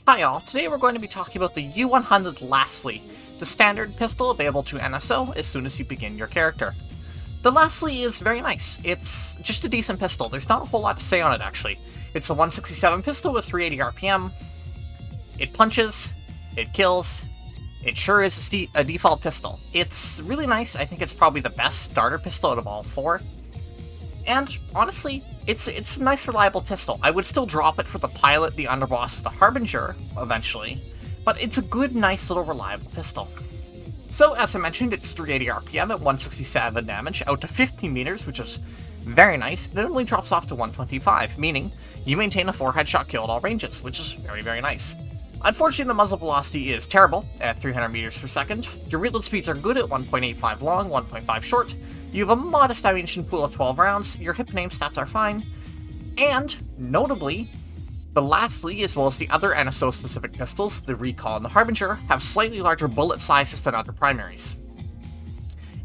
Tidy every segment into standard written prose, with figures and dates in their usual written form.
Hi all, today we're going to be talking about the U-100 Lastly, the standard pistol available to NSO as soon as you begin your character. The Lastly is very nice. It's just a decent pistol. There's not a whole lot to say on it actually. It's a 167 pistol with 380 RPM. It punches, it kills, it sure is a default pistol. It's really nice. I think it's probably the best starter pistol out of all four. And honestly, it's a nice, reliable pistol. I would still drop it for the Pilot, the Underboss, the Harbinger, eventually, but it's a good, nice, little reliable pistol. So, as I mentioned, it's 380 RPM at 167 damage, out to 15 meters, which is very nice, and it only drops off to 125, meaning you maintain a 4 headshot kill at all ranges, which is very, very nice. Unfortunately, the muzzle velocity is terrible at 300 meters per second. Your reload speeds are good at 1.85 long, 1.5 short. You have a modest ammunition pool of 12 rounds. Your hip and aim stats are fine. And, notably, the Lastly, as well as the other NSO-specific pistols, the Recall and the Harbinger, have slightly larger bullet sizes than other primaries.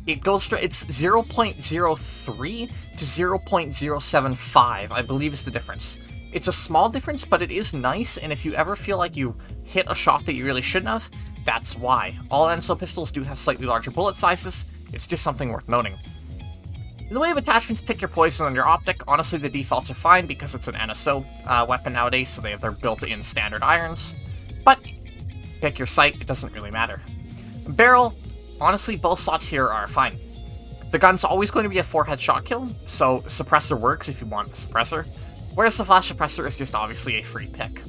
It goes to, it's 0.03 to 0.075, I believe is the difference. It's a small difference, but it is nice, and if you ever feel like you hit a shot that you really shouldn't have, that's why. All NSO pistols do have slightly larger bullet sizes. It's just something worth noting. In the way of attachments, pick your poison on your optic. Honestly, the defaults are fine because it's an NSO weapon nowadays, so they have their built-in standard irons. But pick your sight, it doesn't really matter. Barrel, honestly, both slots here are fine. The gun's always going to be a 4 headshot kill, so suppressor works if you want a suppressor, whereas the flash suppressor is just obviously a free pick.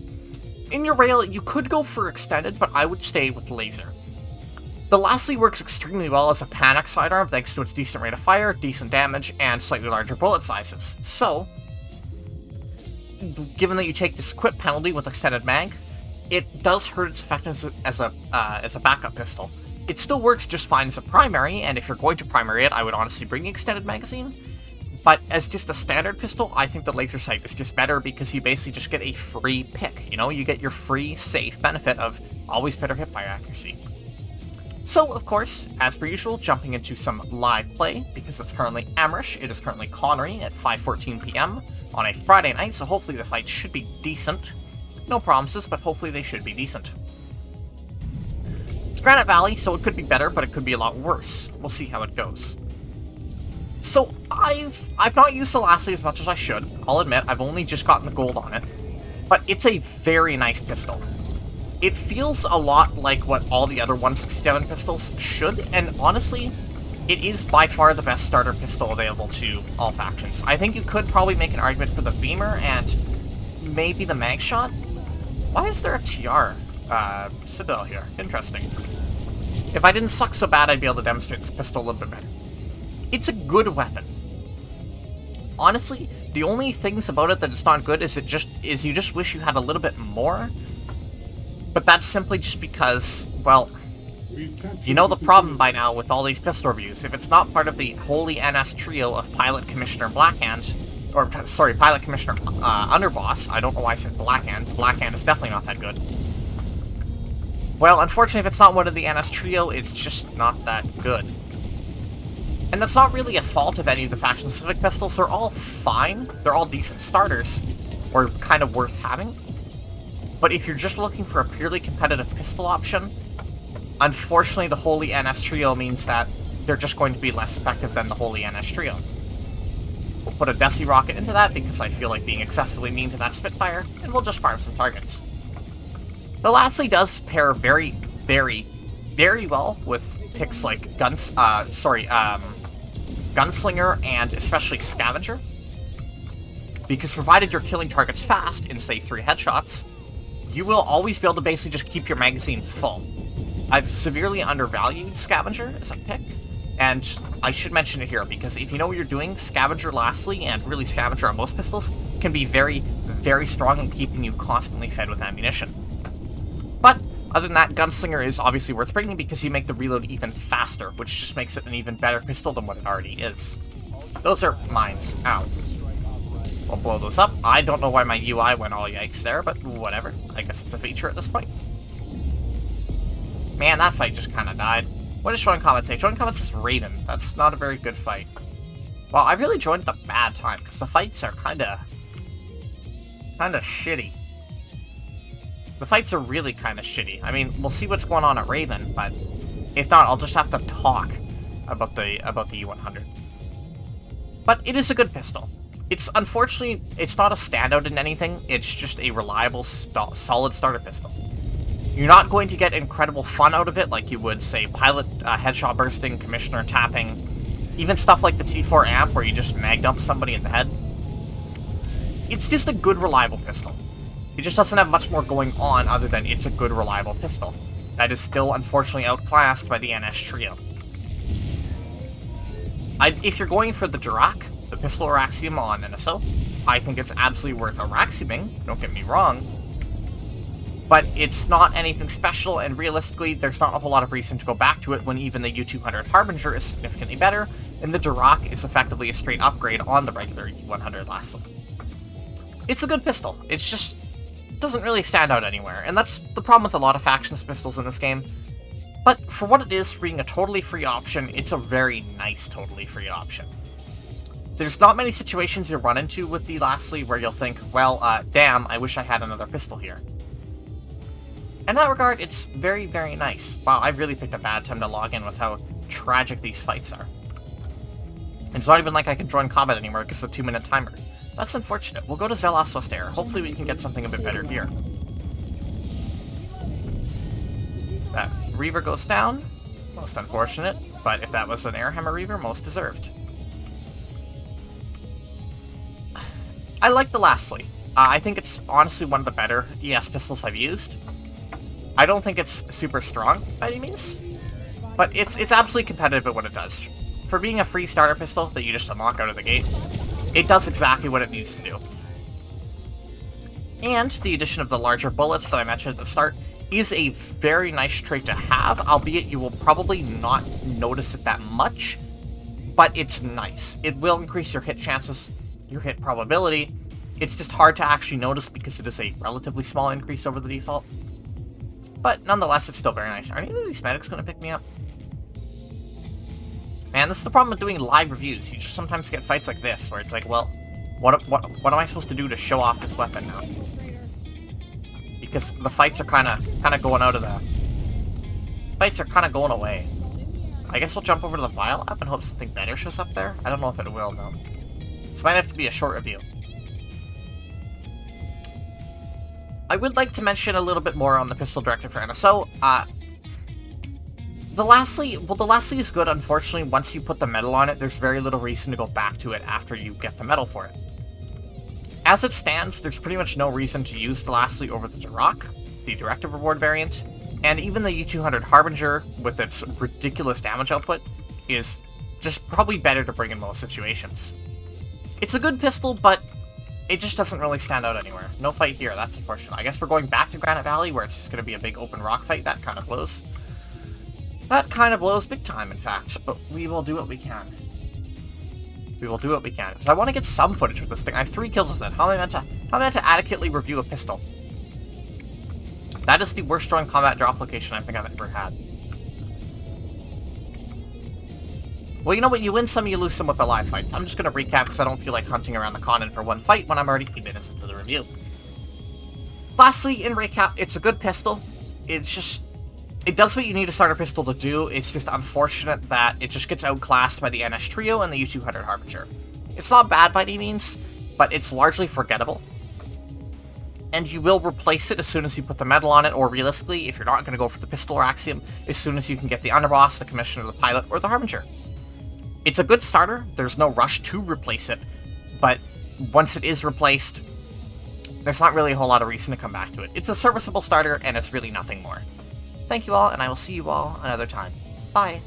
In your rail, you could go for extended, but I would stay with laser. The Lastly works extremely well as a panic sidearm thanks to its decent rate of fire, decent damage, and slightly larger bullet sizes. So, given that you take this equip penalty with extended mag, it does hurt its effectiveness as a backup pistol. It still works just fine as a primary, and if you're going to primary it, I would honestly bring the extended magazine. But as just a standard pistol, I think the laser sight is just better because you basically just get a free pick. You know, you get your free, safe benefit of always better hipfire accuracy. So, of course, as per usual, jumping into some live play, because it's currently Amrish, it is currently Connery at 5:14 PM on a Friday night, so hopefully the fight should be decent. No promises, but hopefully they should be decent. It's Granite Valley, so it could be better, but it could be a lot worse. We'll see how it goes. So, I've not used the Lastly as much as I should. I'll admit, I've only just gotten the gold on it. But it's a very nice pistol. It feels a lot like what all the other 167 pistols should, and honestly, it is by far the best starter pistol available to all factions. I think you could probably make an argument for the Beamer and maybe the Mag Shot. Why is there a TR Citadel here? Interesting. If I didn't suck so bad, I'd be able to demonstrate this pistol a little bit better. It's a good weapon. Honestly, the only things about it that it's not good is you just wish you had a little bit more. But that's simply just because, well, you know the problem by now with all these pistol reviews. If it's not part of the holy NS trio of Pilot, Commissioner, Blackhand, or, sorry, Pilot, Commissioner, Underboss, I don't know why I said Blackhand. Blackhand is definitely not that good. Well, unfortunately, if it's not one of the NS trio, it's just not that good. And that's not really a fault of any of the faction-specific pistols. They're all fine. They're all decent starters, or kind of worth having. But if you're just looking for a purely competitive pistol option, unfortunately the Holy NS Trio means that they're just going to be less effective than the Holy NS Trio. We'll put a Desi Rocket into that because I feel like being excessively mean to that Spitfire, and we'll just farm some targets. The Lastly does pair very, very, very well with picks like Gunslinger and especially Scavenger, because provided you're killing targets fast in, say, 3 headshots, you will always be able to basically just keep your magazine full. I've severely undervalued Scavenger as a pick, and I should mention it here, because if you know what you're doing, Scavenger Lastly, and really Scavenger on most pistols, can be very, very strong in keeping you constantly fed with ammunition. But, other than that, Gunslinger is obviously worth bringing because you make the reload even faster, which just makes it an even better pistol than what it already is. Those are mines. Ow. We'll blow those up. I don't know why my UI went all yikes there, but whatever. I guess it's a feature at this point. Man, that fight just kind of died. What does Join Comments say? Join Comments is Raven. That's not a very good fight. Well, I really joined at a bad time, because the fights are kind of shitty. The fights are really kind of shitty. I mean, we'll see what's going on at Raven, but if not, I'll just have to talk about the U-100. But it is a good pistol. Unfortunately, it's not a standout in anything. It's just a reliable, solid starter pistol. You're not going to get incredible fun out of it like you would, say, pilot headshot bursting, commissioner tapping, even stuff like the T4 amp where you just mag dump somebody in the head. It's just a good, reliable pistol. It just doesn't have much more going on other than it's a good, reliable pistol. That is still, unfortunately, outclassed by the NS Trio. If you're going for the Durak, the pistol Araxium on NSO, I think it's absolutely worth Araxiuming, don't get me wrong. But it's not anything special, and realistically, there's not a whole lot of reason to go back to it when even the U-200 Harbinger is significantly better, and the Durak is effectively a straight upgrade on the regular U-100 lastly. It's a good pistol, it's just doesn't really stand out anywhere, and that's the problem with a lot of factions pistols in this game. But for what it is, for being a totally free option, it's a very nice totally free option. There's not many situations you run into with the lastly where you'll think, well, damn, I wish I had another pistol here. In that regard, it's very, very nice. Wow, I really picked a bad time to log in with how tragic these fights are. And it's not even like I can join combat anymore because it's a 2-minute timer. That's unfortunate. We'll go to Zelos Westair. Hopefully we can get something a bit better here. That Reaver goes down. Most unfortunate. But if that was an Airhammer Reaver, most deserved. I like the lastly. I think it's honestly one of the better ES pistols I've used. I don't think it's super strong by any means, but it's absolutely competitive at what it does. For being a free starter pistol that you just unlock out of the gate, it does exactly what it needs to do. And the addition of the larger bullets that I mentioned at the start is a very nice trait to have, albeit you will probably not notice it that much, but it's nice. It will increase your hit chances, your hit probability. It's just hard to actually notice because it is a relatively small increase over the default. But nonetheless, it's still very nice. Are any of these medics going to pick me up? Man, this is the problem with doing live reviews. You just sometimes get fights like this, where it's like, well, what am I supposed to do to show off this weapon now? Because the fights are kind of going out of the... Fights are kind of going away. I guess we'll jump over to the Vial app and hope something better shows up there. I don't know if it will, though. This might have to be a short review. I would like to mention a little bit more on the pistol directed for NSO. The lastly is good. Unfortunately, once you put the medal on it, there's very little reason to go back to it after you get the medal for it. As it stands, there's pretty much no reason to use the lastly over the Durak, the directive reward variant, and even the U-200 Harbinger, with its ridiculous damage output, is just probably better to bring in most situations. It's a good pistol, but it just doesn't really stand out anywhere. No fight here, that's unfortunate. I guess we're going back to Granite Valley, where it's just going to be a big open rock fight. That kind of blows. That kind of blows big time, in fact. But we will do what we can. We will do what we can. Because I want to get some footage with this thing. I have 3 kills with it. How am I meant to adequately review a pistol? That is the worst joint combat drop location I think I've ever had. Well, you know what? You win some, you lose some with the live fights. I'm just going to recap because I don't feel like hunting around the continent for one fight when I'm already 8 minutes into the review. Lastly, in recap, it's a good pistol. It does what you need a starter pistol to do. It's just unfortunate that it just gets outclassed by the NS Trio and the U-200 Harbinger. It's not bad by any means, but it's largely forgettable. And you will replace it as soon as you put the medal on it, or realistically, if you're not going to go for the pistol or Axiom, as soon as you can get the Underboss, the Commissioner, the Pilot, or the Harbinger. It's a good starter. There's no rush to replace it, but once it is replaced, there's not really a whole lot of reason to come back to it. It's a serviceable starter, and it's really nothing more. Thank you all, and I will see you all another time. Bye!